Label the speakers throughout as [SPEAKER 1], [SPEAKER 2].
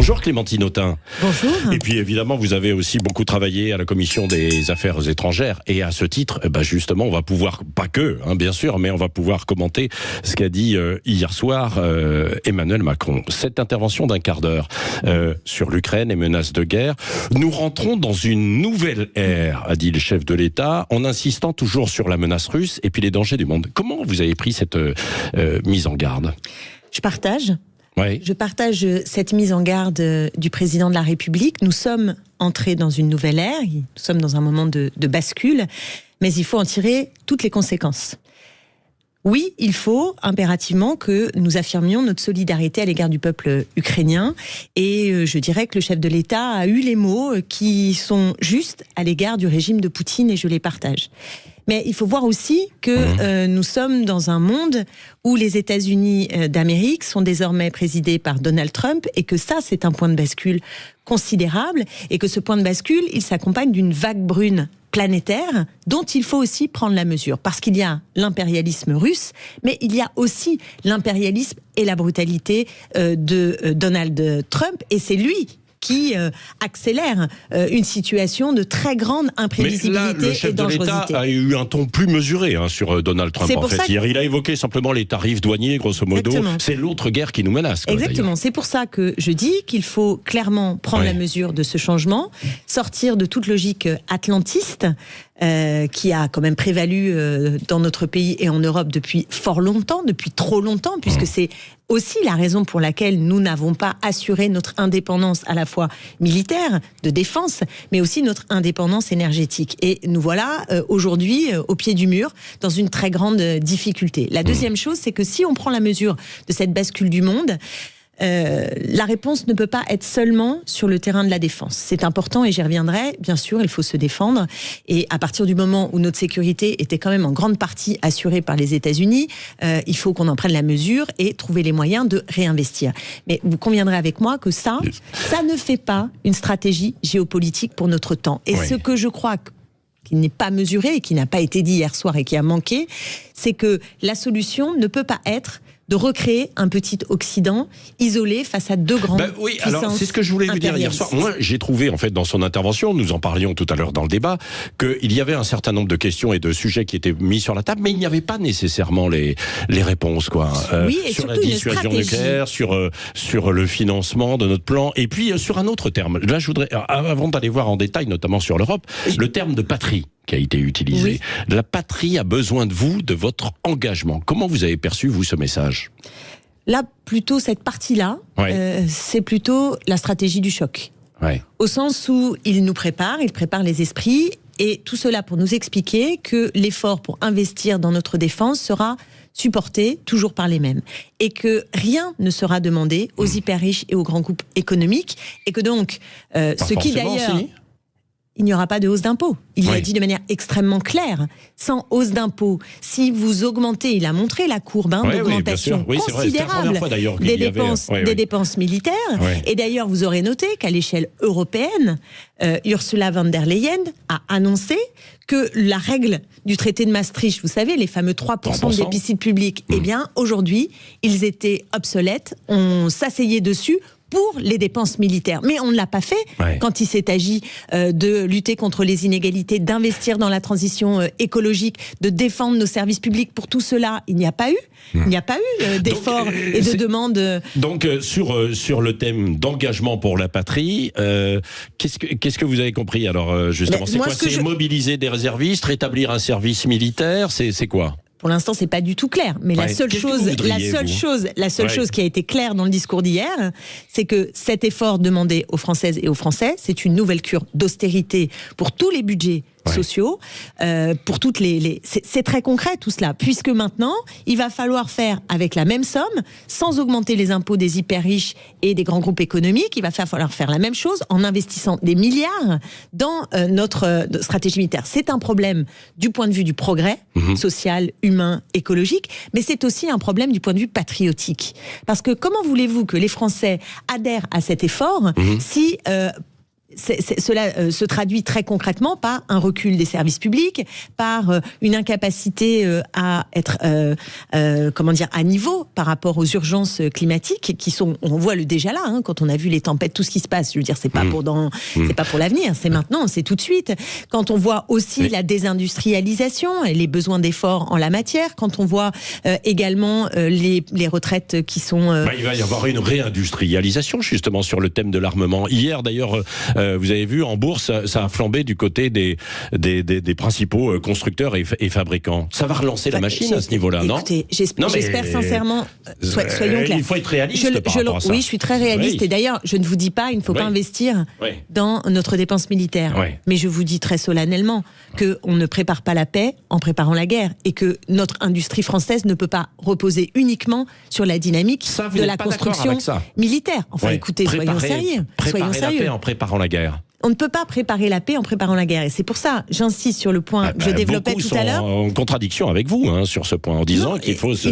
[SPEAKER 1] Bonjour Clémentine Autain.
[SPEAKER 2] Bonjour.
[SPEAKER 1] Et puis évidemment, vous avez aussi beaucoup travaillé à la Commission des Affaires étrangères. Et à ce titre, justement, on va pouvoir, pas que, bien sûr, mais on va pouvoir commenter ce qu'a dit hier soir Emmanuel Macron. Cette intervention d'un quart d'heure sur l'Ukraine et menaces de guerre. Nous rentrons dans une nouvelle ère, a dit le chef de l'État, en insistant toujours sur la menace russe et puis les dangers du monde. Comment vous avez pris cette mise en garde ?
[SPEAKER 2] Je partage.
[SPEAKER 1] Oui.
[SPEAKER 2] Je partage cette mise en garde du président de la République. Nous sommes entrés dans une nouvelle ère, nous sommes dans un moment de bascule, mais il faut en tirer toutes les conséquences. Oui, il faut impérativement que nous affirmions notre solidarité à l'égard du peuple ukrainien, et je dirais que le chef de l'État a eu les mots qui sont justes à l'égard du régime de Poutine, et je les partage. Mais il faut voir aussi que nous sommes dans un monde où les États-Unis d'Amérique sont désormais présidés par Donald Trump, et que ça, c'est un point de bascule considérable, et que ce point de bascule, il s'accompagne d'une vague brune planétaire dont il faut aussi prendre la mesure. Parce qu'il y a l'impérialisme russe, mais il y a aussi l'impérialisme et la brutalité de Donald Trump, et c'est lui qui accélère une situation de très grande imprévisibilité
[SPEAKER 1] et dangerosité. Le chef de l'État a eu un ton plus mesuré sur Donald Trump. En fait, hier, il a évoqué simplement les tarifs douaniers, grosso modo. Exactement. C'est l'autre guerre qui nous menace.
[SPEAKER 2] Exactement. C'est pour ça que je dis qu'il faut clairement prendre la mesure de ce changement, sortir de toute logique atlantiste qui a quand même prévalu dans notre pays et en Europe depuis fort longtemps, depuis trop longtemps, puisque c'est aussi la raison pour laquelle nous n'avons pas assuré notre indépendance à la fois militaire, de défense, mais aussi notre indépendance énergétique. Et nous voilà aujourd'hui au pied du mur, dans une très grande difficulté. La deuxième chose, c'est que si on prend la mesure de cette bascule du monde, la réponse ne peut pas être seulement sur le terrain de la défense. C'est important et j'y reviendrai. Bien sûr, il faut se défendre. Et à partir du moment où notre sécurité était quand même en grande partie assurée par les États-Unis, il faut qu'on en prenne la mesure et trouver les moyens de réinvestir. Mais vous conviendrez avec moi que ça ne fait pas une stratégie géopolitique pour notre temps. Et ce que je crois qui n'est pas mesuré et qui n'a pas été dit hier soir et qui a manqué, c'est que la solution ne peut pas être de recréer un petit Occident isolé face à deux grandes puissances.
[SPEAKER 1] Alors c'est ce que je voulais vous dire hier soir. Moi, j'ai trouvé, en fait, dans son intervention, nous en parlions tout à l'heure dans le débat, qu'il y avait un certain nombre de questions et de sujets qui étaient mis sur la table, mais il n'y avait pas nécessairement les réponses, quoi.
[SPEAKER 2] Et
[SPEAKER 1] sur la dissuasion nucléaire, sur le financement de notre plan, et puis sur un autre terme. Là, je voudrais, avant d'aller voir en détail, notamment sur l'Europe, le terme de patrie qui a été utilisé. La patrie a besoin de vous, de votre engagement. Comment vous avez perçu, vous, ce message ?
[SPEAKER 2] Là, plutôt, cette partie-là, c'est plutôt la stratégie du choc. Au sens où il nous prépare, il prépare les esprits, et tout cela pour nous expliquer que l'effort pour investir dans notre défense sera supporté toujours par les mêmes. Et que rien ne sera demandé aux hyper riches et aux grands groupes économiques, et que donc, ce qui d'ailleurs... Il n'y aura pas de hausse d'impôts. Il l'a dit de manière extrêmement claire. Sans hausse d'impôts, si vous augmentez, il a montré la courbe d'augmentation considérable des dépenses militaires. Et d'ailleurs, vous aurez noté qu'à l'échelle européenne, Ursula von der Leyen a annoncé que la règle du traité de Maastricht, vous savez, les fameux 3% de déficit public, eh bien, aujourd'hui, ils étaient obsolètes. On s'asseyait dessus pour les dépenses militaires. Mais on ne l'a pas fait quand il s'est agi de lutter contre les inégalités, d'investir dans la transition écologique, de défendre nos services publics. Pour tout cela, il n'y a pas eu. Il n'y a pas eu d'efforts et de demandes.
[SPEAKER 1] Donc, sur le thème d'engagement pour la patrie, qu'est-ce que vous avez compris alors, justement ? C'est quoi ? C'est mobiliser des réservistes, rétablir un service militaire, c'est quoi ?
[SPEAKER 2] Pour l'instant, c'est pas du tout clair. Mais la seule chose qui a été claire dans le discours d'hier, c'est que cet effort demandé aux Françaises et aux Français, c'est une nouvelle cure d'austérité pour tous les budgets sociaux, pour toutes c'est très concret tout cela, puisque maintenant, il va falloir faire avec la même somme, sans augmenter les impôts des hyper riches et des grands groupes économiques, il va falloir faire la même chose en investissant des milliards dans notre stratégie militaire. C'est un problème du point de vue du progrès social, humain, écologique, mais c'est aussi un problème du point de vue patriotique. Parce que comment voulez-vous que les Français adhèrent à cet effort si cela se traduit très concrètement par un recul des services publics, par une incapacité à être à niveau par rapport aux urgences climatiques qui sont, on voit le déjà là, hein, quand on a vu les tempêtes, tout ce qui se passe. Je veux dire, c'est pas c'est pas pour l'avenir, c'est maintenant, c'est tout de suite. Quand on voit aussi la désindustrialisation et les besoins d'efforts en la matière, quand on voit également les retraites qui sont...
[SPEAKER 1] il va y avoir une réindustrialisation justement sur le thème de l'armement. Hier d'ailleurs, vous avez vu en bourse, ça a flambé du côté des principaux constructeurs et fabricants. Ça va relancer la machine à ce niveau-là, non ?
[SPEAKER 2] Écoutez, j'espère sincèrement, soyons clairs.
[SPEAKER 1] Il faut être réaliste par rapport à ça.
[SPEAKER 2] Oui, je suis très réaliste. Et d'ailleurs, je ne vous dis pas, il ne faut pas investir dans notre dépense militaire. Mais je vous dis très solennellement qu'on ne prépare pas la paix en préparant la guerre. Et que notre industrie française ne peut pas reposer uniquement sur la dynamique de la construction militaire. Enfin, écoutez, soyons sérieux.
[SPEAKER 1] Préparer la paix en préparant la guerre.
[SPEAKER 2] On ne peut pas préparer la paix en préparant la guerre. Et c'est pour ça, j'insiste sur le point que je développais tout à l'heure.
[SPEAKER 1] En contradiction avec vous sur ce point, en disant qu'il faut se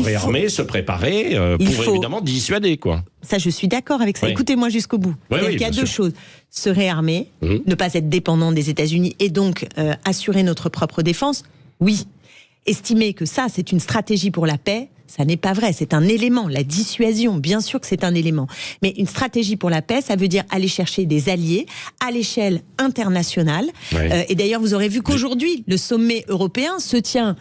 [SPEAKER 1] réarmer, se préparer pour évidemment dissuader, quoi.
[SPEAKER 2] Ça, je suis d'accord avec ça. Écoutez-moi jusqu'au bout. Il y a deux choses. Se réarmer, ne pas être dépendant des États-Unis et donc assurer notre propre défense, oui. Estimer que ça, c'est une stratégie pour la paix, ça n'est pas vrai, c'est un élément. La dissuasion, bien sûr que c'est un élément. Mais une stratégie pour la paix, ça veut dire aller chercher des alliés à l'échelle internationale. Et d'ailleurs, vous aurez vu qu'aujourd'hui, le sommet européen ne se tient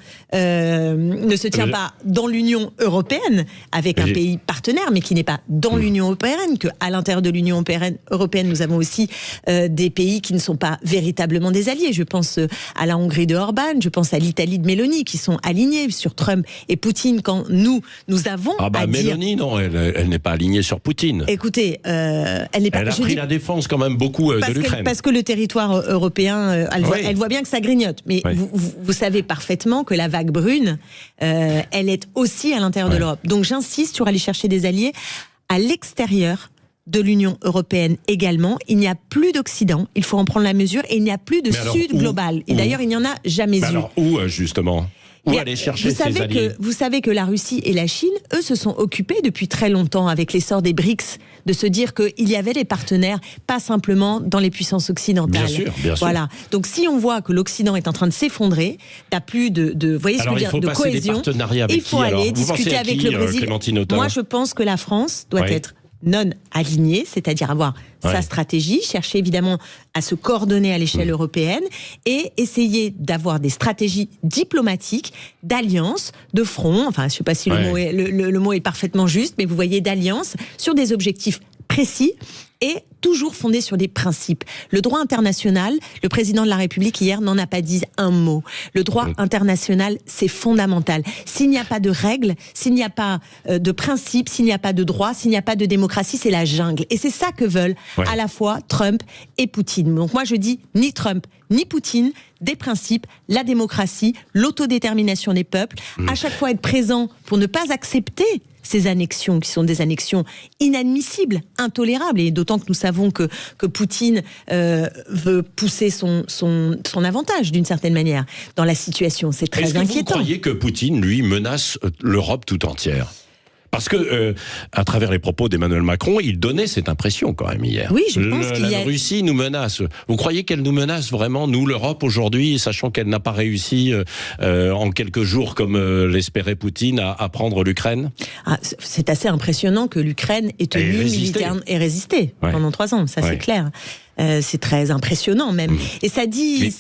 [SPEAKER 2] pas dans l'Union européenne, avec un pays partenaire, mais qui n'est pas dans l'Union européenne, qu'à l'intérieur de l'Union européenne, nous avons aussi des pays qui ne sont pas véritablement des alliés. Je pense à la Hongrie de Orban, je pense à l'Italie de Meloni, qui sont alignés sur Trump et Poutine quand nous avons à dire...
[SPEAKER 1] Mélanie, non, elle n'est pas alignée sur Poutine.
[SPEAKER 2] Écoutez, elle n'est pas...
[SPEAKER 1] Elle a pris la défense quand même beaucoup de l'Ukraine.
[SPEAKER 2] Parce que le territoire européen, elle voit bien que ça grignote. Mais vous savez parfaitement que la vague brune, elle est aussi à l'intérieur de l'Europe. Donc j'insiste sur aller chercher des alliés à l'extérieur de l'Union européenne également. Il n'y a plus d'Occident, il faut en prendre la mesure, et il n'y a plus de Sud global. Et d'ailleurs, il n'y en a jamais eu.
[SPEAKER 1] Alors où, justement ? Où aller chercher ces alliés ?
[SPEAKER 2] Vous savez que la Russie et la Chine, eux, se sont occupés depuis très longtemps, avec l'essor des BRICS, de se dire qu'il y avait des partenaires, pas simplement dans les puissances occidentales.
[SPEAKER 1] Bien sûr.
[SPEAKER 2] Voilà. Donc si on voit que l'Occident est en train de s'effondrer, t'as plus de voyez ce que je veux dire, de cohésion.
[SPEAKER 1] Il
[SPEAKER 2] faut aller discuter avec le Brésil. Moi, je pense que la France doit être non alignée, c'est-à-dire avoir sa stratégie, chercher évidemment à se coordonner à l'échelle européenne et essayer d'avoir des stratégies diplomatiques, d'alliance, de front, enfin je ne sais pas si le mot est parfaitement juste, mais vous voyez, d'alliance sur des objectifs précis et toujours fondé sur des principes. Le droit international, le président de la République hier n'en a pas dit un mot. Le droit international, c'est fondamental. S'il n'y a pas de règles, s'il n'y a pas de principes, s'il n'y a pas de droit, s'il n'y a pas de démocratie, c'est la jungle. Et c'est ça que veulent à la fois Trump et Poutine. Donc moi je dis ni Trump ni Poutine, des principes, la démocratie, l'autodétermination des peuples, à chaque fois être présent pour ne pas accepter ces annexions qui sont des annexions inadmissibles, intolérables, et d'autant que nous savons que Poutine veut pousser son avantage d'une certaine manière dans la situation. C'est très inquiétant. Est-ce que vous
[SPEAKER 1] croyez que Poutine, lui, menace l'Europe tout entière ? Parce que, à travers les propos d'Emmanuel Macron, il donnait cette impression quand même hier.
[SPEAKER 2] Oui, je pense qu'il y a...
[SPEAKER 1] La Russie nous menace. Vous croyez qu'elle nous menace vraiment, nous, l'Europe, aujourd'hui, sachant qu'elle n'a pas réussi en quelques jours, comme l'espérait Poutine, à prendre l'Ukraine ?
[SPEAKER 2] C'est assez impressionnant que l'Ukraine ait tenu militairement et résisté pendant 3 ans, ça c'est clair. C'est très impressionnant même. Et ça dit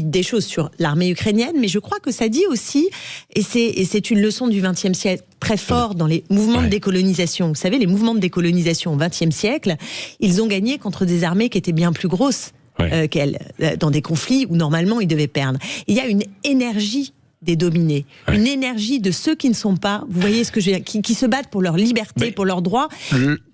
[SPEAKER 2] des choses sur l'armée ukrainienne, mais je crois que ça dit aussi, et c'est une leçon du XXe siècle très fort dans les mouvements de décolonisation. Vous savez, les mouvements de décolonisation au XXe siècle, ils ont gagné contre des armées qui étaient bien plus grosses qu'elles, dans des conflits où normalement ils devaient perdre. Il y a une énergie des dominés, une énergie de ceux qui ne sont pas, vous voyez ce que je veux dire, qui se battent pour leur liberté, pour leurs droits,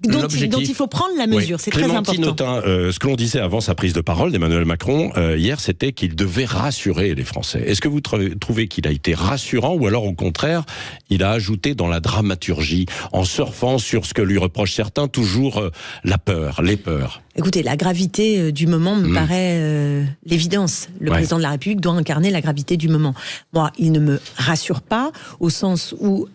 [SPEAKER 2] dont il faut prendre la mesure, c'est très important.
[SPEAKER 1] Clémentine Autain, ce que l'on disait avant sa prise de parole d'Emmanuel Macron hier, c'était qu'il devait rassurer les Français. Est-ce que vous trouvez qu'il a été rassurant, ou alors au contraire, il a ajouté dans la dramaturgie, en surfant sur ce que lui reprochent certains, toujours la peur, les peurs?
[SPEAKER 2] Écoutez, la gravité du moment me paraît l'évidence. Le président de la République doit incarner la gravité du moment. Moi, il ne me rassure pas, au sens où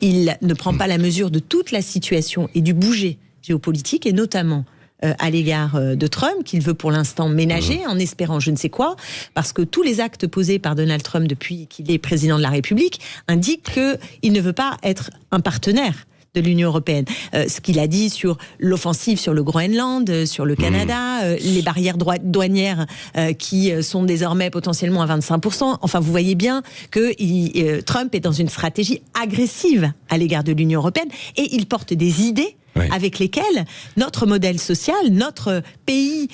[SPEAKER 2] il ne prend pas la mesure de toute la situation et du bouger géopolitique, et notamment à l'égard de Trump, qu'il veut pour l'instant ménager, en espérant je ne sais quoi, parce que tous les actes posés par Donald Trump depuis qu'il est président de la République indiquent qu'il ne veut pas être un partenaire de l'Union européenne. Ce qu'il a dit sur l'offensive sur le Groenland, sur le Canada, les barrières douanières qui sont désormais potentiellement à 25%. Enfin, vous voyez bien que Trump est dans une stratégie agressive à l'égard de l'Union européenne et il porte des idées avec lesquelles notre modèle social, notre pays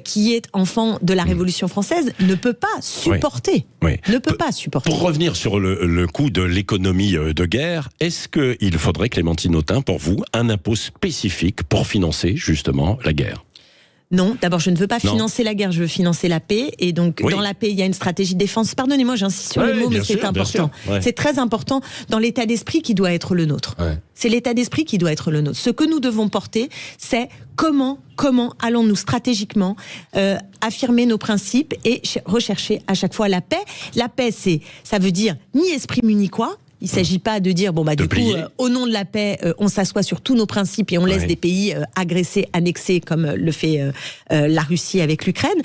[SPEAKER 2] qui est enfant de la Révolution française ne peut pas supporter. Ne peut pas supporter.
[SPEAKER 1] Pour revenir sur le coût de l'économie de guerre, est-ce qu'il faudrait, Clémentine Autain, pour vous, un impôt spécifique pour financer justement la guerre ?
[SPEAKER 2] Non, d'abord je ne veux pas financer la guerre, je veux financer la paix. Et donc dans la paix, il y a une stratégie de défense. Pardonnez-moi, j'insiste sur le mot, mais c'est important. C'est très important dans l'état d'esprit qui doit être le nôtre. C'est l'état d'esprit qui doit être le nôtre. Ce que nous devons porter, c'est comment allons-nous stratégiquement affirmer nos principes et rechercher à chaque fois la paix. La paix, ça veut dire ni esprit munichois. Il ne s'agit pas de dire, du coup, au nom de la paix, on s'assoit sur tous nos principes et on laisse des pays agressés, annexés, comme le fait la Russie avec l'Ukraine.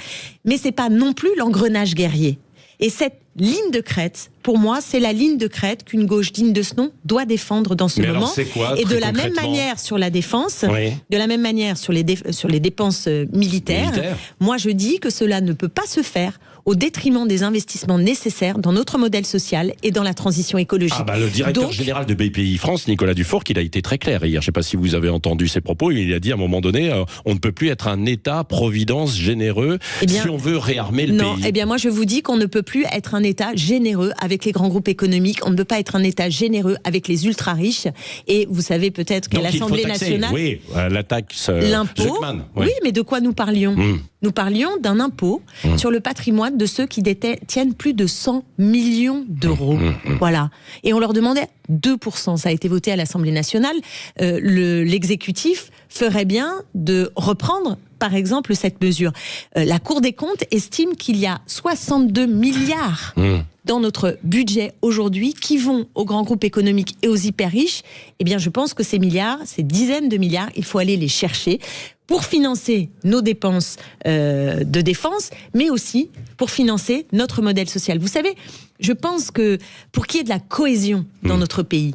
[SPEAKER 2] Mais ce n'est pas non plus l'engrenage guerrier. Et cette ligne de crête, pour moi, c'est la ligne de crête qu'une gauche digne de ce nom doit défendre dans ce moment.
[SPEAKER 1] Quoi,
[SPEAKER 2] et de la même manière sur la défense, de la même manière sur les dépenses militaires, moi je dis que cela ne peut pas se faire au détriment des investissements nécessaires dans notre modèle social et dans la transition écologique.
[SPEAKER 1] Le directeur général de BPI France, Nicolas Dufourcq, il a été très clair hier. Je ne sais pas si vous avez entendu ses propos. Il a dit à un moment donné, on ne peut plus être un État-providence généreux si on veut réarmer le pays.
[SPEAKER 2] Non, moi je vous dis qu'on ne peut plus être un État généreux avec les grands groupes économiques. On ne peut pas être un État généreux avec les ultra-riches. Et vous savez peut-être qu'à l'Assemblée nationale...
[SPEAKER 1] Oui, la taxe
[SPEAKER 2] l'impôt. Oui, mais de quoi nous parlions Nous parlions d'un impôt sur le patrimoine de ceux qui détiennent plus de 100 millions d'euros. Voilà. Et on leur demandait 2%. Ça a été voté à l'Assemblée nationale. L'exécutif ferait bien de reprendre, par exemple, cette mesure. La Cour des comptes estime qu'il y a 62 milliards dans notre budget aujourd'hui qui vont aux grands groupes économiques et aux hyper riches. Eh bien, je pense que ces milliards, ces dizaines de milliards, il faut aller les chercher pour financer nos dépenses de défense, mais aussi pour financer notre modèle social. Vous savez, je pense que pour qu'il y ait de la cohésion dans notre pays,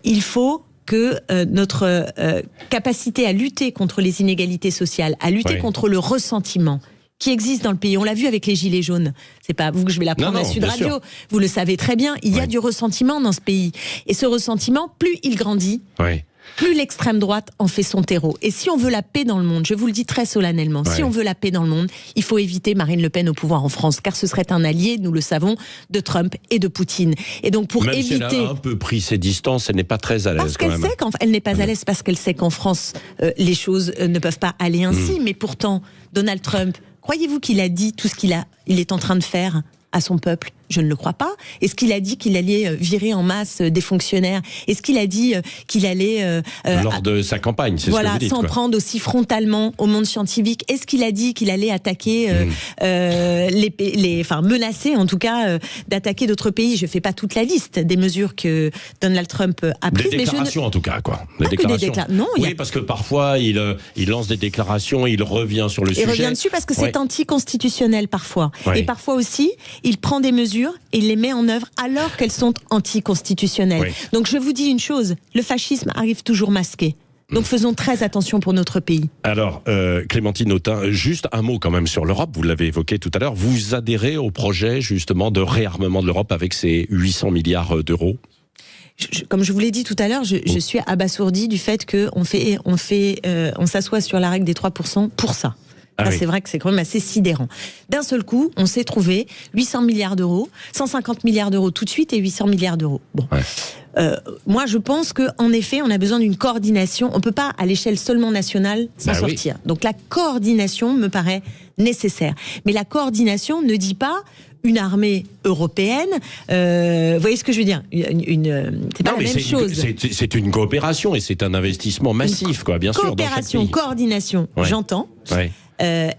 [SPEAKER 2] il faut que notre capacité à lutter contre les inégalités sociales, à lutter contre le ressentiment qui existe dans le pays. On l'a vu avec les Gilets jaunes. C'est pas vous que je vais l'apprendre à Sud Radio. Sûr. Vous le savez très bien. Il y a du ressentiment dans ce pays. Et ce ressentiment, plus il grandit, plus l'extrême droite en fait son terreau. Et si on veut la paix dans le monde, je vous le dis très solennellement, si on veut la paix dans le monde, il faut éviter Marine Le Pen au pouvoir en France, car ce serait un allié, nous le savons, de Trump et de Poutine. Et donc pour éviter...
[SPEAKER 1] Si elle a un peu pris ses distances, elle n'est pas très à l'aise.
[SPEAKER 2] Parce qu'elle sait qu'elle n'est pas à l'aise, parce qu'elle sait qu'en France, les choses ne peuvent pas aller ainsi. Mais pourtant, Donald Trump, croyez-vous qu'il a dit tout ce qu'il est en train de faire à son peuple? Je ne le crois pas. Est-ce qu'il a dit qu'il allait virer en masse des fonctionnaires? Est-ce qu'il a dit qu'il allait...
[SPEAKER 1] lors de sa campagne, c'est ce que vous dites.
[SPEAKER 2] S'en prendre aussi frontalement au monde scientifique? Est-ce qu'il a dit qu'il allait attaquer, menacer en tout cas, d'attaquer d'autres pays? Je ne fais pas toute la liste des mesures que Donald Trump a prises.
[SPEAKER 1] Des déclarations en tout cas, quoi.
[SPEAKER 2] Non,
[SPEAKER 1] parce que parfois, il lance des déclarations, il revient sur le sujet.
[SPEAKER 2] Il revient dessus parce que c'est anticonstitutionnel parfois. Et parfois aussi, il prend des mesures et il les met en œuvre alors qu'elles sont anticonstitutionnelles. Donc je vous dis une chose, le fascisme arrive toujours masqué. Donc faisons très attention pour notre pays.
[SPEAKER 1] Alors, Clémentine Autain, juste un mot quand même sur l'Europe, vous l'avez évoqué tout à l'heure, vous adhérez au projet justement de réarmement de l'Europe avec ces 800 milliards d'euros?
[SPEAKER 2] Comme je vous l'ai dit tout à l'heure, je suis abasourdie du fait qu'on s'assoit sur la règle des 3% pour ça. C'est vrai que c'est quand même assez sidérant. D'un seul coup, on s'est trouvé 800 milliards d'euros, 150 milliards d'euros tout de suite et 800 milliards d'euros. Moi, je pense qu'en effet, on a besoin d'une coordination. On ne peut pas, à l'échelle seulement nationale, s'en sortir. Donc la coordination me paraît nécessaire. Mais la coordination ne dit pas une armée européenne. Vous voyez ce que je veux dire? C'est pas la même chose.
[SPEAKER 1] C'est une coopération et c'est un investissement massif, bien sûr.
[SPEAKER 2] Coopération, coordination, j'entends.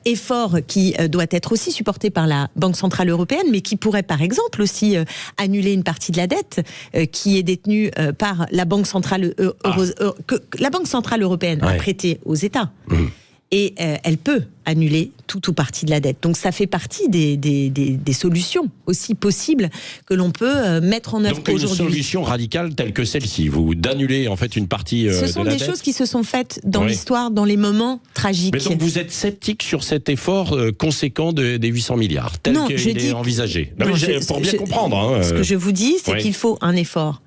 [SPEAKER 2] Effort qui doit être aussi supporté par la Banque Centrale Européenne, mais qui pourrait par exemple aussi annuler une partie de la dette qui est détenue par la Banque Centrale, que la Banque Centrale Européenne a prêtée aux États. et elle peut annuler tout ou partie de la dette. Donc ça fait partie des solutions aussi possibles que l'on peut mettre en œuvre aujourd'hui.
[SPEAKER 1] Donc une solution radicale telle que celle-ci, d'annuler en fait une partie de la dette.
[SPEAKER 2] Ce sont des choses qui se sont faites dans l'histoire, dans les moments tragiques.
[SPEAKER 1] Mais donc vous êtes sceptique sur cet effort conséquent des 800 milliards, tel qu'il est envisagé. Pour bien comprendre.
[SPEAKER 2] Ce que je vous dis, c'est qu'il faut un effort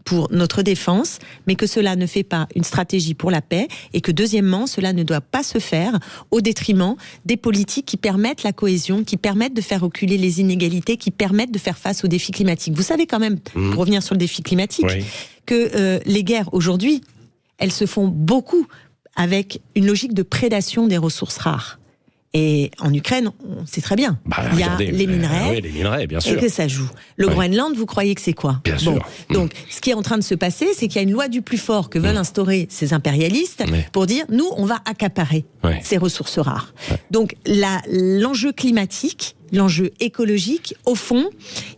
[SPEAKER 2] pour notre défense, mais que cela ne fait pas une stratégie pour la paix, et que deuxièmement, cela ne doit pas se faire au détriment des politiques qui permettent la cohésion, qui permettent de faire reculer les inégalités, qui permettent de faire face aux défis climatiques. Vous savez quand même, pour revenir sur le défi climatique, que les guerres aujourd'hui, elles se font beaucoup avec une logique de prédation des ressources rares. Et en Ukraine, on sait très bien. Il y a les minerais,
[SPEAKER 1] les minerais, bien sûr.
[SPEAKER 2] Et que ça joue. Le Groenland, vous croyez que c'est quoi?
[SPEAKER 1] Bien sûr.
[SPEAKER 2] Donc, ce qui est en train de se passer, c'est qu'il y a une loi du plus fort que veulent instaurer ces impérialistes pour dire, nous, on va accaparer ces ressources rares. Donc, l'enjeu climatique, l'enjeu écologique, au fond,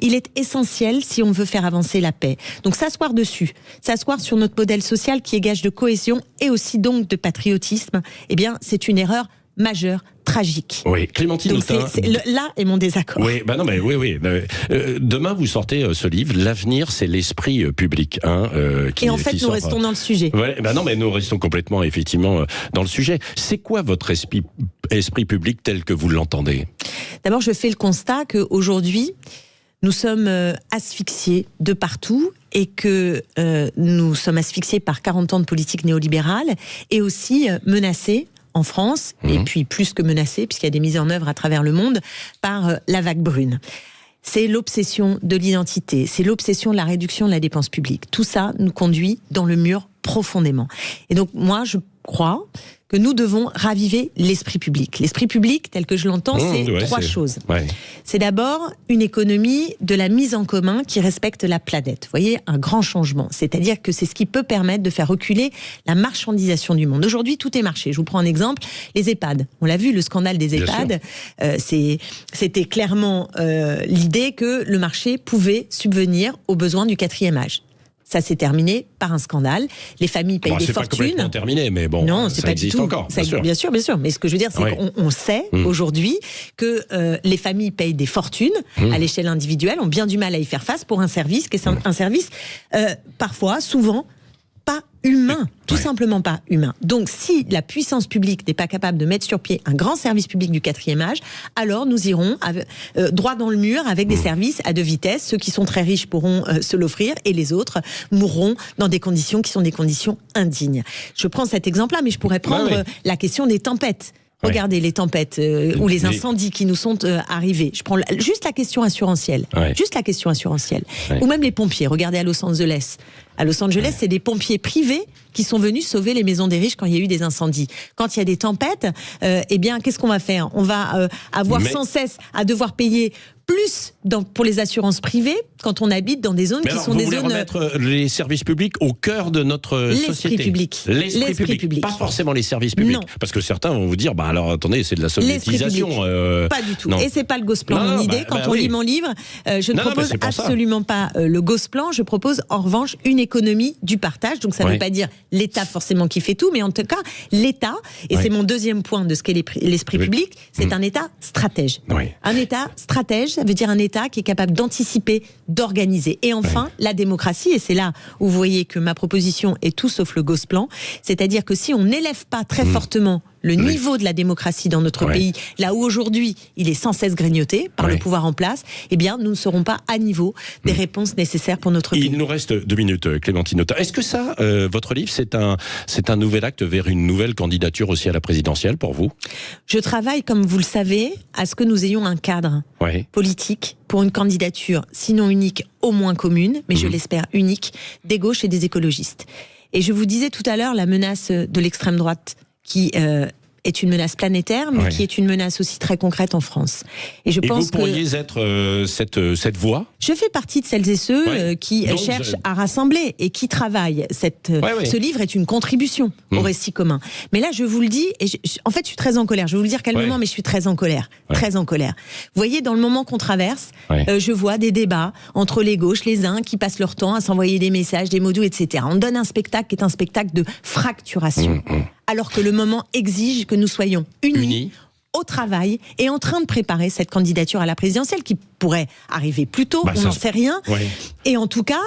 [SPEAKER 2] il est essentiel si on veut faire avancer la paix. Donc s'asseoir dessus, s'asseoir sur notre modèle social qui est gage de cohésion et aussi donc de patriotisme, eh bien, c'est une erreur majeure, tragique.
[SPEAKER 1] Oui, Clémentine Autain.
[SPEAKER 2] Là est mon désaccord.
[SPEAKER 1] Oui, demain, vous sortez ce livre, L'avenir, c'est l'esprit public.
[SPEAKER 2] Et en fait, nous restons dans le sujet.
[SPEAKER 1] Mais nous restons complètement, effectivement, dans le sujet. C'est quoi votre esprit public tel que vous l'entendez? D'abord,
[SPEAKER 2] je fais le constat qu'aujourd'hui, nous sommes asphyxiés de partout et que nous sommes asphyxiés par 40 ans de politique néolibérale et aussi menacés en France, et puis plus que menacés, puisqu'il y a des mises en œuvre à travers le monde, par la vague brune. C'est l'obsession de l'identité, c'est l'obsession de la réduction de la dépense publique. Tout ça nous conduit dans le mur profondément. Et donc moi, je crois que nous devons raviver l'esprit public. L'esprit public, tel que je l'entends, c'est trois choses. C'est d'abord une économie de la mise en commun qui respecte la planète. Vous voyez, un grand changement. C'est-à-dire que c'est ce qui peut permettre de faire reculer la marchandisation du monde. Aujourd'hui, tout est marché. Je vous prends un exemple, les EHPAD. On l'a vu, le scandale des EHPAD, c'était clairement l'idée que le marché pouvait subvenir aux besoins du quatrième âge. Ça s'est terminé par un scandale. Les familles payent des fortunes.
[SPEAKER 1] C'est pas complètement terminé, mais bon,
[SPEAKER 2] non,
[SPEAKER 1] ça existe encore.
[SPEAKER 2] Bien sûr. Mais ce que je veux dire, c'est qu'on sait aujourd'hui que les familles payent des fortunes à l'échelle individuelle, ont bien du mal à y faire face pour un service qui est un service parfois, souvent, pas humain, tout simplement pas humain. Donc si la puissance publique n'est pas capable de mettre sur pied un grand service public du quatrième âge, alors nous irons droit dans le mur avec des services à deux vitesses. Ceux qui sont très riches pourront se l'offrir et les autres mourront dans des conditions qui sont des conditions indignes. Je prends cet exemple-là, mais je pourrais prendre la question des tempêtes. Regardez les tempêtes ou les incendies qui nous sont arrivés. Je prends juste la question assurantielle. Juste la question assurantielle. Ou même les pompiers. Regardez à Los Angeles. À Los Angeles, c'est des pompiers privés qui sont venus sauver les maisons des riches quand il y a eu des incendies. Quand il y a des tempêtes, eh bien, qu'est-ce qu'on va faire? On va avoir sans cesse à devoir payer plus pour les assurances privées quand on habite dans des zones qui sont des zones...
[SPEAKER 1] Vous voulez remettre les services publics au cœur de notre société. L'esprit public. Pas forcément les services publics. Non. Parce que certains vont vous dire, alors attendez, c'est de la soviétisation.
[SPEAKER 2] Pas du tout. Non. Et c'est pas le Gosplan, mon idée. Quand on lit mon livre, je ne propose absolument pas le Gosplan. Je propose en revanche une économie du partage. Donc ça ne veut pas dire l'État forcément qui fait tout, mais en tout cas, l'État, et c'est mon deuxième point de ce qu'est l'esprit public, c'est un État stratège. Un État stratège, ça veut dire un État qui est capable d'anticiper, d'organiser. Et enfin, la démocratie, et c'est là où vous voyez que ma proposition est tout sauf le Gosplan, c'est-à-dire que si on n'élève pas très fortement le niveau de la démocratie dans notre pays, là où aujourd'hui il est sans cesse grignoté par le pouvoir en place, eh bien nous ne serons pas à niveau des réponses nécessaires pour notre pays.
[SPEAKER 1] Il nous reste 2 minutes, Clémentine Autain. Est-ce que ça, votre livre, c'est un nouvel acte vers une nouvelle candidature aussi à la présidentielle pour vous?
[SPEAKER 2] Je travaille, comme vous le savez, à ce que nous ayons un cadre politique pour une candidature, sinon unique, au moins commune, mais je l'espère unique, des gauches et des écologistes. Et je vous disais tout à l'heure la menace de l'extrême droite qui est une menace planétaire, mais qui est une menace aussi très concrète en France. Et je pense
[SPEAKER 1] vous pourriez être cette voix?
[SPEAKER 2] Je fais partie de celles et ceux qui cherchent à rassembler et qui travaillent. Ce livre est une contribution au récit commun. Mais là, je vous le dis, et en fait, je suis très en colère. Je vais vous le dire calmement, mais je suis très en colère. Très en colère. Vous voyez, dans le moment qu'on traverse, je vois des débats entre les gauches, les uns qui passent leur temps à s'envoyer des messages, des mots doux, etc. On donne un spectacle qui est un spectacle de fracturation. alors que le moment exige que nous soyons unis. Au travail et en train de préparer cette candidature à la présidentielle qui pourrait arriver plus tôt, on n'en sait rien. Ouais. Et en tout cas,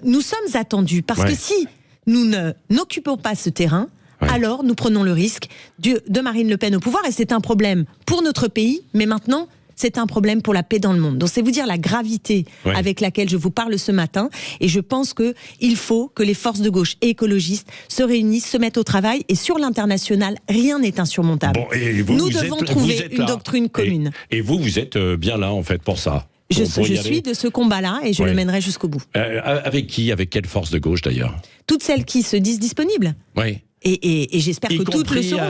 [SPEAKER 2] nous sommes attendus parce que si nous n'occupons pas ce terrain, alors nous prenons le risque de Marine Le Pen au pouvoir et c'est un problème pour notre pays, mais maintenant c'est un problème pour la paix dans le monde. Donc c'est vous dire la gravité avec laquelle je vous parle ce matin. Et je pense qu'il faut que les forces de gauche et écologistes se réunissent, se mettent au travail. Et sur l'international, rien n'est insurmontable. Bon, nous devons trouver une doctrine commune.
[SPEAKER 1] Et vous êtes bien là en fait pour ça.
[SPEAKER 2] Je suis de ce combat-là et je le mènerai jusqu'au bout.
[SPEAKER 1] Avec qui? Avec quelle force de gauche d'ailleurs?
[SPEAKER 2] Toutes celles qui se disent disponibles.
[SPEAKER 1] Oui.
[SPEAKER 2] Et j'espère que toutes le seront.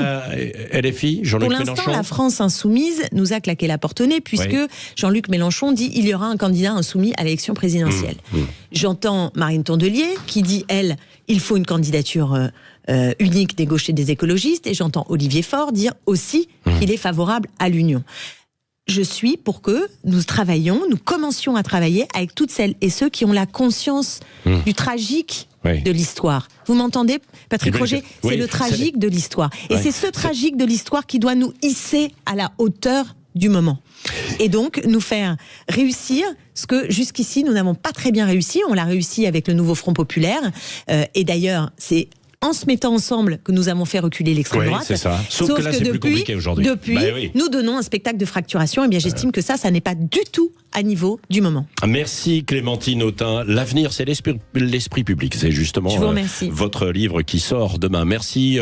[SPEAKER 1] LFI, Jean-Luc Mélenchon.
[SPEAKER 2] Pour l'instant, la France insoumise nous a claqué la porte au nez puisque Jean-Luc Mélenchon dit il y aura un candidat insoumis à l'élection présidentielle. J'entends Marine Tondelier qui dit, elle, il faut une candidature unique des gauches et des écologistes. Et j'entends Olivier Faure dire aussi qu'il est favorable à l'union. Je suis pour que nous commencions à travailler avec toutes celles et ceux qui ont la conscience du tragique de l'histoire. Vous m'entendez, Patrick Roger? C'est le tragique de l'histoire. Et c'est ce tragique de l'histoire qui doit nous hisser à la hauteur du moment. Et donc, nous faire réussir ce que jusqu'ici, nous n'avons pas très bien réussi. On l'a réussi avec le nouveau Front Populaire. Et d'ailleurs, c'est en se mettant ensemble que nous avons fait reculer l'extrême droite.
[SPEAKER 1] C'est ça. Sauf que là, c'est plus compliqué aujourd'hui.
[SPEAKER 2] Depuis, nous donnons un spectacle de fracturation. Et bien, j'estime que ça n'est pas du tout à niveau du moment.
[SPEAKER 1] Merci Clémentine Autain. L'avenir, c'est l'esprit public. C'est justement votre livre qui sort demain. Merci.